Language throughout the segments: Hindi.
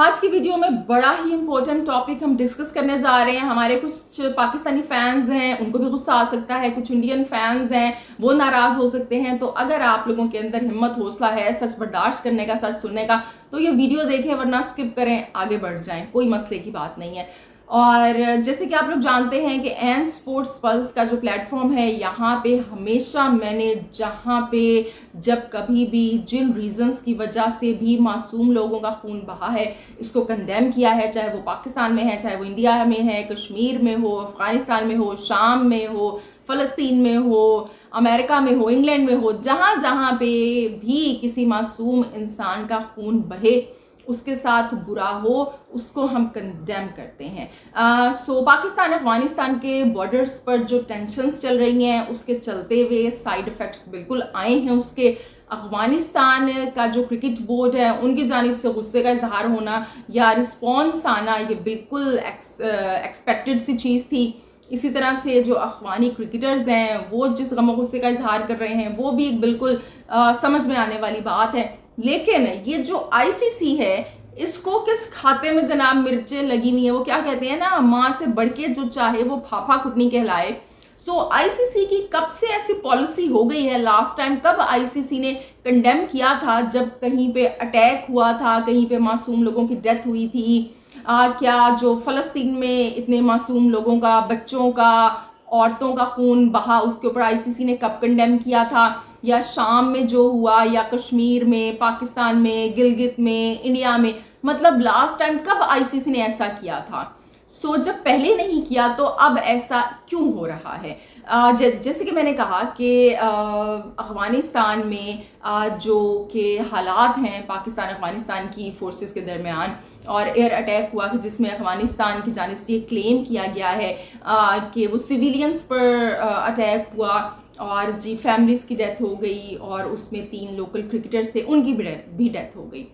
आज की वीडियो में बड़ा ही इंपॉर्टेंट टॉपिक हम डिस्कस करने जा रहे हैं। हमारे कुछ पाकिस्तानी फैंस हैं, उनको भी गुस्सा आ सकता है, कुछ इंडियन फैंस हैं वो नाराज़ हो सकते हैं। तो अगर आप लोगों के अंदर हिम्मत हौसला है सच बर्दाश्त करने का, सच सुनने का, तो ये वीडियो देखें, वरना स्किप करें, आगे बढ़ जाएं, कोई मसले की बात नहीं है। और जैसे कि आप लोग जानते हैं कि एन स्पोर्ट्स पल्स का जो प्लेटफॉर्म है, यहाँ पे हमेशा मैंने जहाँ पे जब कभी भी जिन रीज़न्स की वजह से भी मासूम लोगों का खून बहा है, इसको कंडेम किया है। चाहे वो पाकिस्तान में है, चाहे वो इंडिया में है, कश्मीर में हो, अफ़गानिस्तान में हो, शाम में हो, फ़लस्तीन में हो, अमेरिका में हो, इंग्लैंड में हो, जहाँ जहाँ पे भी किसी मासूम इंसान का खून बहे, उसके साथ बुरा हो, उसको हम कंडेम करते हैं। सो पाकिस्तान अफगानिस्तान के बॉर्डर्स पर जो टेंशन्स चल रही हैं, उसके चलते हुए साइड इफ़ेक्ट्स बिल्कुल आए हैं उसके। अफगानिस्तान का जो क्रिकेट बोर्ड है, उनकी जानिब से गुस्से का इजहार होना या रिस्पॉन्स आना, ये बिल्कुल एक्सपेक्टेड सी चीज़ थी। इसी तरह से जो अफगानी क्रिकेटर्स हैं वो जिस गम गुस्से का इजहार कर रहे हैं, वो भी एक बिल्कुल समझ में आने वाली बात है। लेकिन ये जो आईसीसी है, इसको किस खाते में जनाब मिर्चें लगी हुई है। वो क्या कहते हैं ना, माँ से बढ़ के जो चाहे वो फाफा कुटनी कहलाए। सो आईसीसी की कब से ऐसी पॉलिसी हो गई है? लास्ट टाइम कब आईसीसी ने कंडेम किया था? जब कहीं पे अटैक हुआ था, कहीं पे मासूम लोगों की डेथ हुई थी। क्या जो फ़लस्तीन में इतने मासूम लोगों का, बच्चों का, औरतों का खून बहा, उसके ऊपर आईसीसी ने कब कंडेम किया था? या शाम में जो हुआ, या कश्मीर में, पाकिस्तान में, गिलगित में, इंडिया में, मतलब लास्ट टाइम कब आईसीसी ने ऐसा किया था? सो जब पहले नहीं किया तो अब ऐसा क्यों हो रहा है? जैसे कि मैंने कहा कि अफ़गानिस्तान में जो के हालात हैं पाकिस्तान अफ़गानिस्तान की फ़ोर्सेस के दरमियान, और एयर अटैक हुआ कि जिसमें अफ़गानिस्तान की जानिब से ये क्लेम किया गया है कि वो सिविलियंस पर अटैक हुआ और जी फैमिलीज़ की डेथ हो गई, और उसमें 3 लोकल क्रिकेटर्स थे, उनकी भी डेथ हो गई।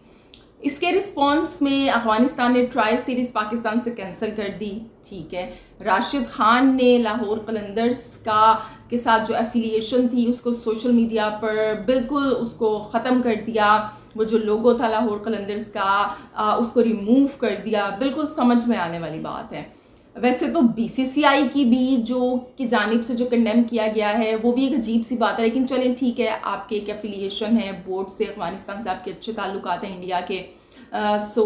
इसके रिस्पॉन्स में अफ़गानिस्तान ने ट्राई सीरीज़ पाकिस्तान से कैंसिल कर दी। ठीक है, राशिद खान ने लाहौर कलंदर्स के साथ जो एफिलिएशन थी उसको सोशल मीडिया पर बिल्कुल उसको ख़त्म कर दिया। वो जो लोगो था लाहौर कलंदर्स का, उसको रिमूव कर दिया। बिल्कुल समझ में आने वाली बात है। वैसे तो बीसीसीआई की भी की जानिब से जो कंडेम किया गया है, वो भी एक अजीब सी बात है। लेकिन चलें ठीक है, आपके एक एफिलिएशन है बोर्ड से, अफ़गानिस्तान से आपके अच्छे ताल्लुकात हैं इंडिया के। सो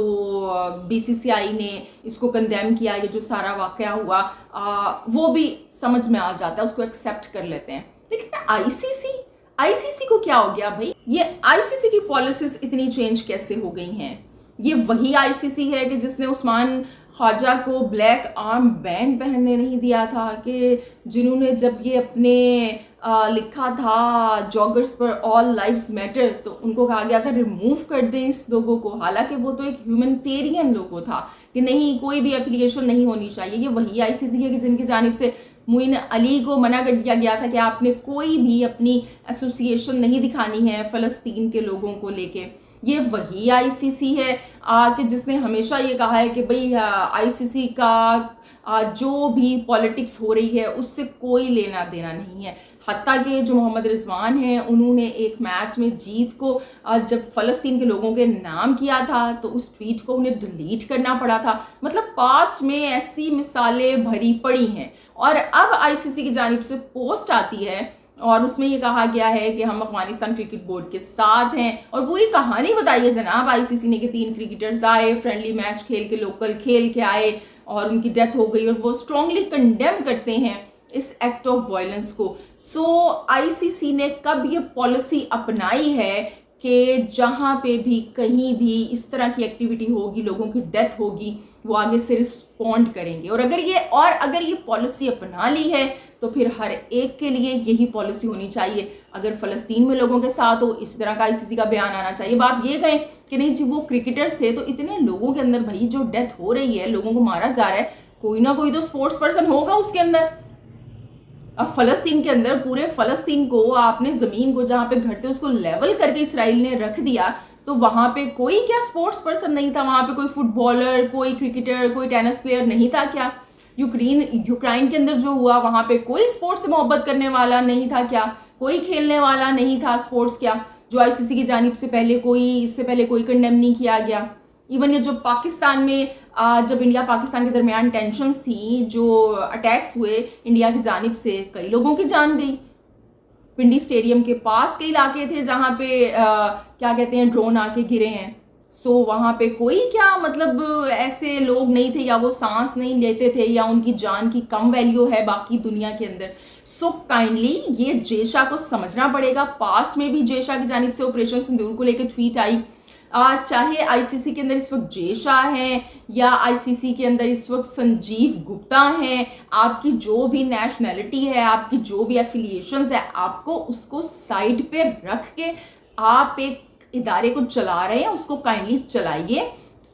बीसीसीआई ने इसको कंडेम किया। ये जो सारा वाक़या हुआ वो भी समझ में आ जाता है, उसको एक्सेप्ट कर लेते हैं। लेकिन आईसीसी को क्या हो गया भाई? ये आईसीसी की पॉलिसीज इतनी चेंज कैसे हो गई हैं? ये वही आईसीसी है कि जिसने उस्मान ख्वाजा को ब्लैक आर्म बैंड पहनने नहीं दिया था, कि जिन्होंने जब ये अपने लिखा था जॉगर्स पर ऑल लाइव्स मैटर, तो उनको कहा गया था रिमूव कर दें इस लोगों को। हालांकि वो तो एक ह्यूमैनिटेरियन लोगो था कि नहीं, कोई भी एफिलिएशन नहीं होनी चाहिए। ये वही आईसीसी है कि जिनकी जानिब से मोइन अली को मना कर दिया गया था कि आपने कोई भी अपनी एसोसिएशन नहीं दिखानी है फ़लस्तीन के लोगों को लेके। ये वही आईसीसी है कि जिसने हमेशा ये कहा है कि भाई आईसीसी का जो भी पॉलिटिक्स हो रही है उससे कोई लेना देना नहीं है। हत्ता के जो मोहम्मद रिजवान हैं, उन्होंने एक मैच में जीत को जब फ़लस्तीन के लोगों के नाम किया था तो उस ट्वीट को उन्हें डिलीट करना पड़ा था। मतलब पास्ट में ऐसी मिसालें भरी पड़ी हैं। और अब आईसीसी की जानिब से पोस्ट आती है और उसमें ये कहा गया है कि हम अफ़गानिस्तान क्रिकेट बोर्ड के साथ हैं, और पूरी कहानी बताई है जनाब आईसीसी ने कि 3 क्रिकेटर्स आए, फ्रेंडली मैच खेल के, लोकल खेल के आए, और उनकी डेथ हो गई, और वो स्ट्रॉन्गली कंडेम करते हैं इस एक्ट ऑफ वायलेंस को। सो आईसीसी ने कब ये पॉलिसी अपनाई है कि जहाँ पे भी कहीं भी इस तरह की एक्टिविटी होगी, लोगों की डेथ होगी, वो आगे से रिस्पॉन्ड करेंगे। और अगर ये पॉलिसी अपना ली है तो फिर हर एक के लिए यही पॉलिसी होनी चाहिए। अगर फ़लस्तीन में लोगों के साथ हो, इस तरह का आईसीसी का बयान आना चाहिए। बात ये कहें कि नहीं जी वो क्रिकेटर्स थे, तो इतने लोगों के अंदर भाई जो डेथ हो रही है, लोगों को मारा जा रहा है, कोई ना कोई तो स्पोर्ट्स पर्सन होगा उसके अंदर। अब फ़लस्तीन के अंदर पूरे फ़लस्तीन को, आपने ज़मीन को जहाँ पे घर थे उसको लेवल करके इसराइल ने रख दिया, तो वहाँ पे कोई क्या स्पोर्ट्स पर्सन नहीं था? वहाँ पे कोई फुटबॉलर, कोई क्रिकेटर, कोई टेनिस प्लेयर नहीं था क्या? यूक्रेन के अंदर जो हुआ, वहाँ पे कोई स्पोर्ट्स से मोहब्बत करने वाला नहीं था क्या? कोई खेलने वाला नहीं था स्पोर्ट्स क्या? जो आईसीसी की जानिब से इससे पहले कोई कंडेम नहीं किया गया। इवन ये जो पाकिस्तान में जब इंडिया पाकिस्तान के दरमियान टेंशन्स थी, जो अटैक्स हुए इंडिया की जानिब से, कई लोगों की जान गई। पिंडी स्टेडियम के पास के इलाके थे जहाँ पे क्या कहते हैं ड्रोन आके गिरे हैं। सो वहाँ पे कोई क्या मतलब ऐसे लोग नहीं थे, या वो सांस नहीं लेते थे, या उनकी जान की कम वैल्यू है बाकी दुनिया के अंदर। सो काइंडली ये जेशा को समझना पड़ेगा। पास्ट में भी जेशा की जानिब से ऑपरेशन सिंदूर को लेकर ट्वीट आई। चाहे आईसीसी के अंदर इस वक्त जेशा हैं या आईसीसी के अंदर इस वक्त संजीव गुप्ता हैं, आपकी जो भी नेशनैलिटी है, आपकी जो भी एफिलिएशंस है, आपको उसको साइड पे रख के आप एक इदारे को चला रहे हैं, उसको काइंडली चलाइए।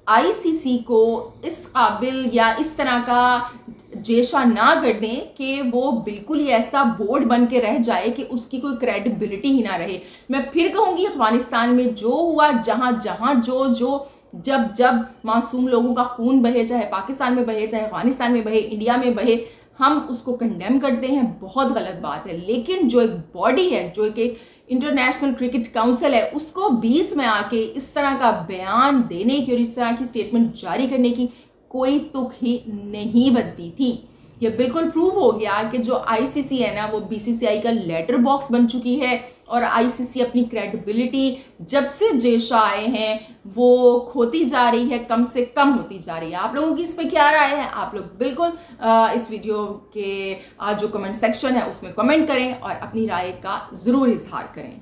आईसीसी को इस काबिल या इस तरह का जेशा ना कर दें कि वो बिल्कुल ही ऐसा बोर्ड बन के रह जाए कि उसकी कोई क्रेडिबिलिटी ही ना रहे। मैं फिर कहूँगी, अफगानिस्तान में जो हुआ, जहाँ जहाँ जो जब मासूम लोगों का खून बहे, चाहे पाकिस्तान में बहे, चाहे अफगानिस्तान में बहे, इंडिया में बहे, हम उसको कंडेम करते हैं, बहुत गलत बात है। लेकिन जो एक बॉडी है, जो एक इंटरनेशनल क्रिकेट काउंसिल है, उसको बीच में आके इस तरह का बयान देने की और इस तरह की स्टेटमेंट जारी करने की कोई तुक ही नहीं बनती थी। ये बिल्कुल प्रूव हो गया कि जो आईसीसी है ना, वो बीसीसीआई का लेटर बॉक्स बन चुकी है, और आईसीसी अपनी क्रेडिबिलिटी जब से जेशा आए हैं वो खोती जा रही है, कम से कम होती जा रही है। आप लोगों की इस पर क्या राय है? आप लोग बिल्कुल इस वीडियो के जो कमेंट सेक्शन है उसमें कमेंट करें और अपनी राय का ज़रूर इजहार करें।